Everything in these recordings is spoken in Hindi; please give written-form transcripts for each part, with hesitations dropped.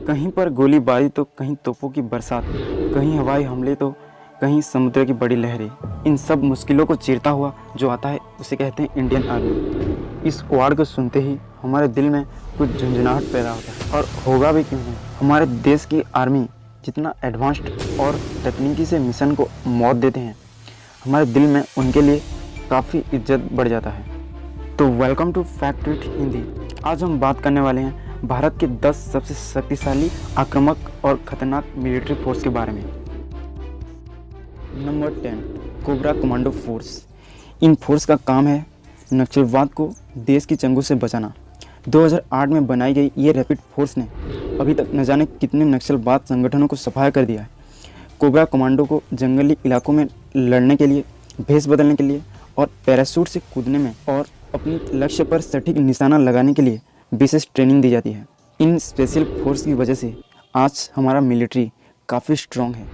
कहीं पर गोलीबारी तो कहीं तोपों की बरसात, कहीं हवाई हमले तो कहीं समुद्र की बड़ी लहरें। इन सब मुश्किलों को चीरता हुआ जो आता है उसे कहते हैं इंडियन आर्मी। इस वर्ड को सुनते ही हमारे दिल में कुछ झंझनाहट पैदा होता है, और होगा भी क्यों नहीं। हमारे देश की आर्मी जितना एडवांस्ड और तकनीकी से मिशन को मौत देते हैं, हमारे दिल में उनके लिए काफ़ी इज्जत बढ़ जाता है। तो welcome to fact with Hindi. आज हम बात करने वाले हैं भारत के 10 सबसे शक्तिशाली, आक्रामक और खतरनाक मिलिट्री फोर्स के बारे में। Number 10, cobra commando force. In force का काम है नक्सलवाद को देश की चंगुल से बचाना। 2008 में बनाई गई ये रैपिड फोर्स ने अभी तक न जाने कितने नक्सलवाद संगठनों को सफाया कर दिया है। कोबरा कमांडो को जंगली इलाकों में लड़ने के लिए, भेष बदलने के लिए और पैराशूट से कूदने में और अपनी लक्ष्य पर सटीक निशाना लगाने के लिए विशेष ट्रेनिंग दी जाती है। इन स्पेशल फोर्स की वजह से आज हमारा मिलिट्री काफ़ी स्ट्रॉन्ग है।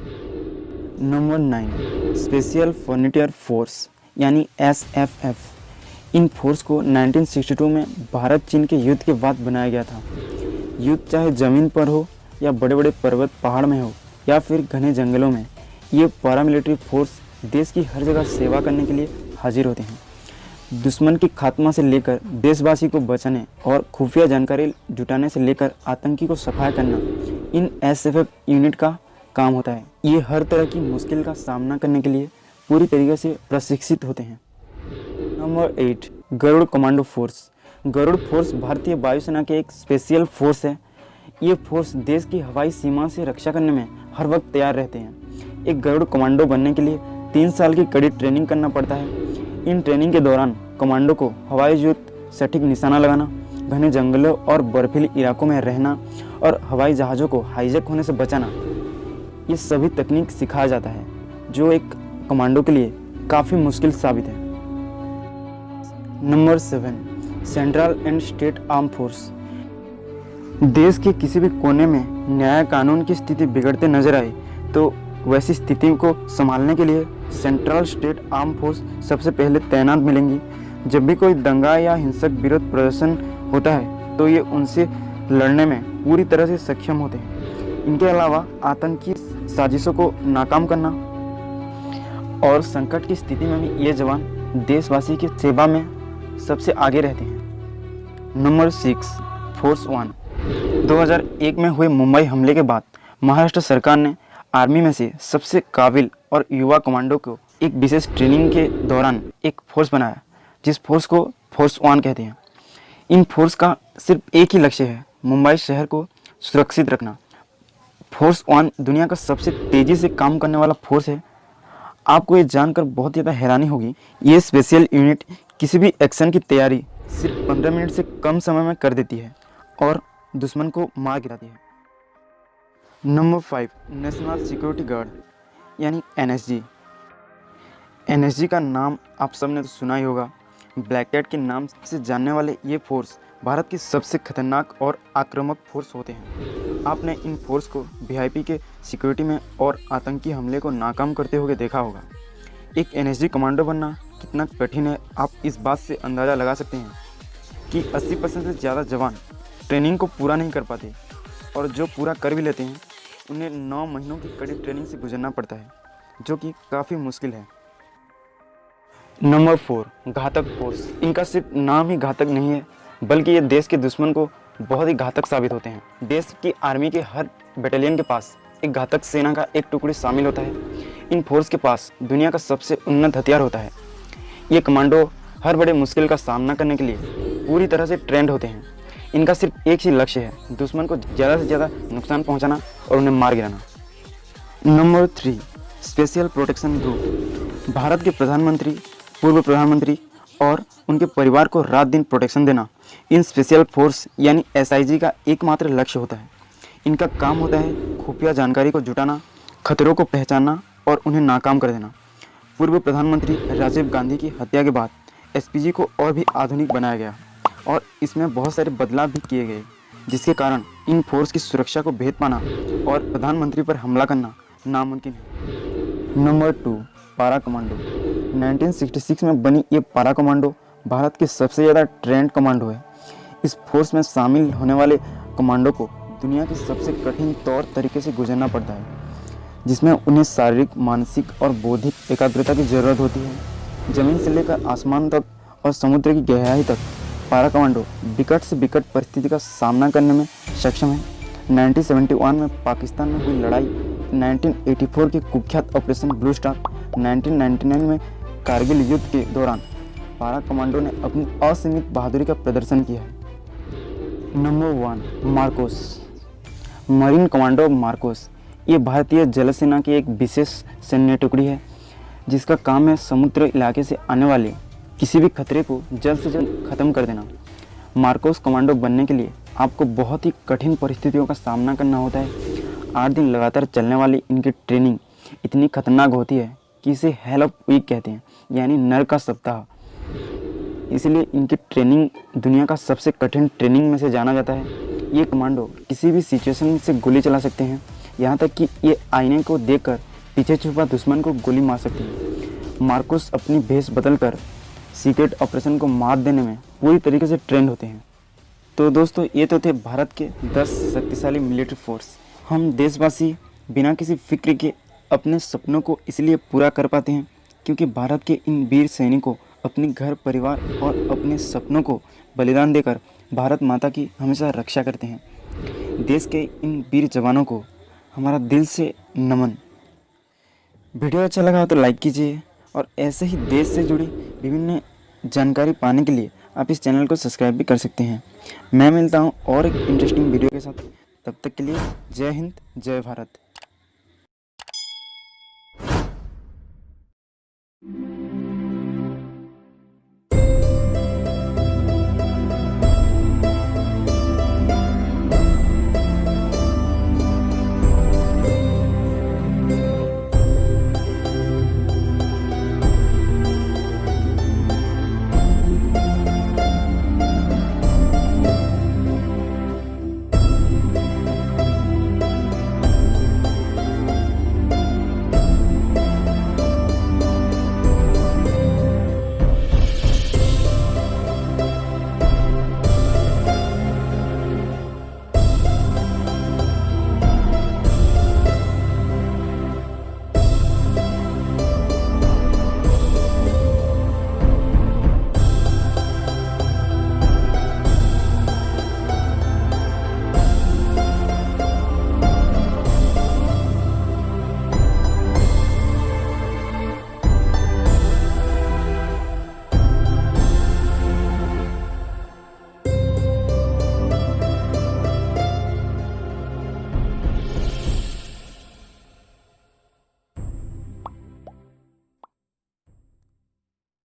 नंबर 9, स्पेशल फ्रंटियर फोर्स यानी SFF। इन फोर्स को 1962 में भारत चीन के युद्ध के बाद बनाया गया था। युद्ध चाहे ज़मीन पर हो या बड़े बड़े पर्वत पहाड़ में हो या फिर घने जंगलों में, ये पैरामिलिट्री फोर्स देश की हर जगह सेवा करने के लिए हाजिर होते हैं। दुश्मन की खात्मा से लेकर देशवासी को बचाने और खुफिया जानकारी जुटाने से लेकर आतंकी को सफाया करना इन SFF यूनिट का काम होता है। ये हर तरह की मुश्किल का सामना करने के लिए पूरी तरीके से प्रशिक्षित होते हैं। Number 8, Garud commando force. Garud force भारतीय वायुसेना के एक स्पेशल फोर्स है। ये फोर्स देश की हवाई सीमा से रक्षा करने में हर वक्त तैयार रहते हैं। एक गरुड़ कमांडो बनने के लिए 3 साल की कड़ी ट्रेनिंग करना पड़ता है। इन ट्रेनिंग के दौरान कमांडो को हवाई युद्ध, सटीक निशाना लगाना, घने जंगलों और बर्फीले इलाकों में रहना और हवाई जहाज़ों को हाईजैक होने से बचाना, ये सभी तकनीक सिखाया जाता है, जो एक कमांडो के लिए काफ़ी मुश्किल साबित है। Number 7, central and state arm force. देश के किसी भी कोने में न्याय कानून की स्थिति बिगड़ते नजर आए तो वैसी स्थिति को संभालने के लिए सेंट्रल स्टेट आर्म फोर्स सबसे पहले तैनात मिलेंगी। जब भी कोई दंगा या हिंसक विरोध प्रदर्शन होता है तो ये उनसे लड़ने में पूरी तरह से सक्षम होते हैं। इनके अलावा आतंकी साजिशों को नाकाम करना और संकट की स्थिति में भी ये जवान देशवासी की सेवा में सबसे आगे रहते हैं। Number 6, force 1। 2001 में हुए मुंबई हमले के बाद महाराष्ट्र सरकार ने आर्मी में से सबसे काबिल और युवा कमांडो को एक विशेष ट्रेनिंग के दौरान एक फोर्स बनाया, जिस फोर्स को फोर्स 1 कहते हैं। इन फोर्स का सिर्फ एक ही लक्ष्य है, मुंबई शहर को सुरक्षित रखना। फोर्स 1 दुनिया का सबसे तेज़ी से काम करने वाला फोर्स है। आपको ये जानकर बहुत ज़्यादा हैरानी होगी, ये स्पेशल यूनिट किसी भी एक्शन की तैयारी सिर्फ 15 मिनट से कम समय में कर देती है और दुश्मन को मार गिराती है। नंबर 5, नेशनल सिक्योरिटी गार्ड यानी NSG। NSG का नाम आप सबने तो सुना ही होगा। ब्लैक कैट के नाम से जानने वाले ये फोर्स भारत की सबसे खतरनाक और आक्रामक फोर्स होते हैं। आपने इन फोर्स को VIP के सिक्योरिटी में और आतंकी हमले को नाकाम करते हुए देखा होगा। एक NSG कमांडो बनना कितना कठिन है, आप इस बात से अंदाज़ा लगा सकते हैं कि 80% से ज़्यादा जवान ट्रेनिंग को पूरा नहीं कर पाते, और जो पूरा कर भी लेते हैं उन्हें 9 महीनों की कड़ी ट्रेनिंग से गुजरना पड़ता है, जो कि काफ़ी मुश्किल है। नंबर 4, घातक फोर्स। इनका सिर्फ नाम ही घातक नहीं है, बल्कि ये देश के दुश्मन को बहुत ही घातक साबित होते हैं। देश की आर्मी के हर बटालियन के पास एक घातक सेना का एक टुकड़ी शामिल होता है। इन फोर्स के पास दुनिया का सबसे उन्नत हथियार होता है। ये कमांडो हर बड़े मुश्किल का सामना करने के लिए पूरी तरह से ट्रेंड होते हैं। इनका सिर्फ एक ही लक्ष्य है, दुश्मन को ज़्यादा से ज़्यादा नुकसान पहुंचाना और उन्हें मार गिराना। Number 3, special protection group. Bharat के प्रधानमंत्री, पूर्व प्रधानमंत्री और उनके परिवार को रात दिन प्रोटेक्शन देना इन स्पेशल फोर्स यानी SIG का एकमात्र लक्ष्य होता है। इनका काम होता है खुफिया जानकारी को जुटाना, खतरों को पहचानना और उन्हें नाकाम कर देना। पूर्व प्रधानमंत्री राजीव गांधी की हत्या के बाद SPG को और भी आधुनिक बनाया गया और इसमें बहुत सारे बदलाव भी किए गए, जिसके कारण इन फोर्स की सुरक्षा को भेद पाना और प्रधानमंत्री पर हमला करना नामुमकिन है। नंबर 2, पारा कमांडो। 1966 में बनी ये पारा कमांडो भारत की सबसे ज़्यादा ट्रेंड कमांडो है। इस फोर्स में शामिल होने वाले कमांडो को दुनिया के सबसे कठिन तौर तरीके से गुजरना पड़ता है, जिसमें उन्हें शारीरिक, मानसिक और बौद्धिक एकाग्रता की ज़रूरत होती है। ज़मीन से लेकर आसमान तक और समुद्र की गहराई तक पारा कमांडो विकट से विकट परिस्थिति का सामना करने में सक्षम है। 1971 में पाकिस्तान में हुई लड़ाई, 1984 के कुख्यात ऑपरेशन ब्लू स्टार, 1999 में कारगिल युद्ध के दौरान पारा कमांडो ने अपनी असीमित बहादुरी का प्रदर्शन किया है। Number 1, Marcos. Marine commando Marcos ये भारतीय जल सेना की एक विशेष सैन्य टुकड़ी है, जिसका काम है समुद्र इलाके से आने वाले किसी भी खतरे को जल्द से जल्द ख़त्म कर देना। मार्कोस कमांडो बनने के लिए आपको बहुत ही कठिन परिस्थितियों का सामना करना होता है। 8 दिन लगातार चलने वाली इनकी ट्रेनिंग इतनी खतरनाक होती है कि इसे हेल ऑफ वीक कहते हैं, यानी नर का सप्ताह। इसलिए इनकी ट्रेनिंग दुनिया का सबसे कठिन ट्रेनिंग में से जाना जाता है। ये कमांडो किसी भी सिचुएशन से गोली चला सकते हैं, यहाँ तक कि ये आईने को देखकर पीछे छुपा दुश्मन को गोली मार सकते हैं। मार्कोस अपनी भेष बदलकर सीक्रेट ऑपरेशन को मात देने में पूरी तरीके से ट्रेंड होते हैं। तो दोस्तों, ये तो थे भारत के 10 शक्तिशाली मिलिट्री फोर्स। हम देशवासी बिना किसी फिक्र के अपने सपनों को इसलिए पूरा कर पाते हैं क्योंकि भारत के इन वीर सैनिकों अपने घर परिवार और अपने सपनों को बलिदान देकर भारत माता की हमेशा रक्षा करते हैं। देश के इन वीर जवानों को हमारा दिल से नमन। वीडियो अच्छा लगा तो लाइक कीजिए और ऐसे ही देश से जुड़ी विभिन्न जानकारी पाने के लिए आप इस चैनल को सब्सक्राइब भी कर सकते हैं। मैं मिलता हूँ और एक इंटरेस्टिंग वीडियो के साथ। तब तक के लिए जय हिंद, जय भारत।